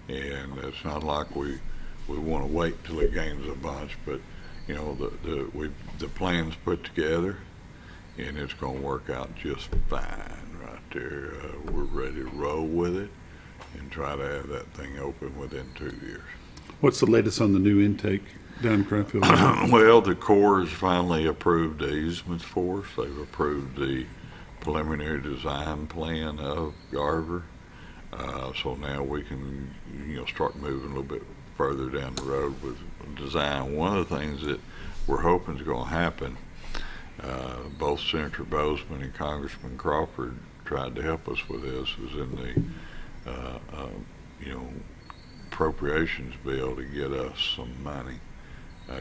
and it's not like we want to wait till it gains a bunch. But you know, the plan's put together, and it's going to work out just fine right there. We're ready to roll with it and try to have that thing open within 2 years. What's the latest on the new intake down Cranfield? Well, the Corps has finally approved the easements for us. They've approved the preliminary design plan of Garver. So now we can, you know, start moving a little bit further down the road with design. One of the things that we're hoping is going to happen, both Senator Bozeman and Congressman Crawford tried to help us with this, is in the, you know, appropriations bill to get us some money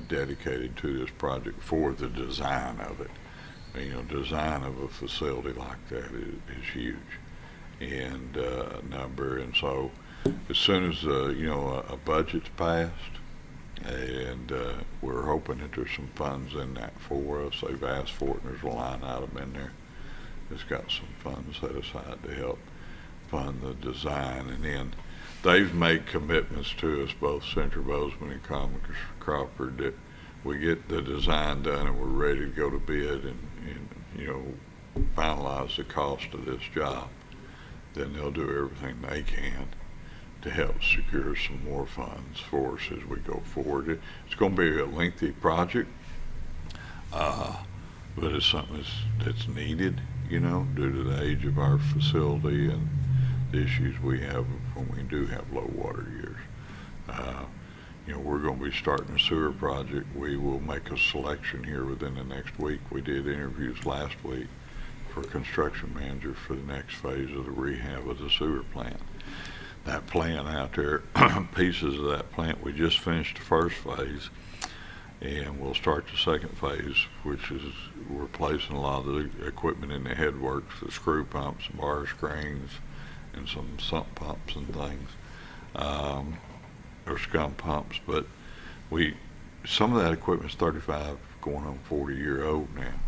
dedicated to this project for the design of it. You know, design of a facility like that is huge and number. And so as soon as, you know, a budget's passed, and we're hoping that there's some funds in that for us. They've asked for it, and there's a line item in there that's got some funds set aside to help fund the design. And then they've made commitments to us, both Senator Bozeman and Congressman Crawford, that we get the design done and we're ready to go to bid and you know, finalize the cost of this job. Then they'll do everything they can to help secure some more funds for us as we go forward. It's going to be a lengthy project, but it's something that's needed, you know, due to the age of our facility and the issues we have when we do have low water years. You know, we're going to be starting a sewer project. We will make a selection here within the next week. We did interviews last week for construction manager for the next phase of the rehab of the sewer plant. That plant out there, pieces of that plant, we just finished the first phase, and we'll start the second phase, which is replacing a lot of the equipment in the headworks, the screw pumps, bar screens, and some sump pumps and things, or scum pumps. But some of that equipment's 35, going on 40-year-old now,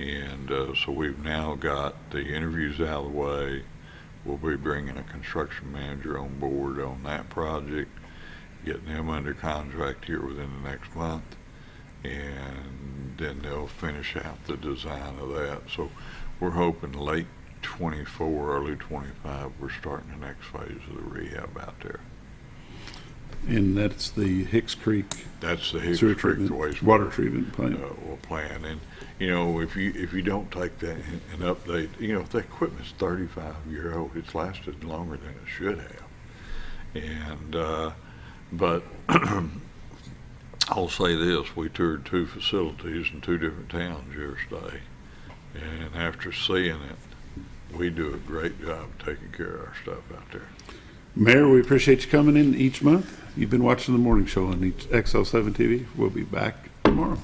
and so we've now got the interviews out of the way. We'll be bringing a construction manager on board on that project, getting them under contract here within the next month, and then they'll finish out the design of that. So we're hoping late 24, early 25, we're starting the next phase of the rehab out there. And that's the Hicks Creek. That's the Hicks Creek water treatment plant. Plan. And you know, if you don't take that and update, you know, if the equipment's 35-year-old, it's lasted longer than it should have. And but I'll say this, we toured 2 facilities in 2 different towns yesterday, and after seeing it, we do a great job taking care of our stuff out there. Mayor, we appreciate you coming in each month. You've been watching the morning show on XL7-TV. We'll be back tomorrow.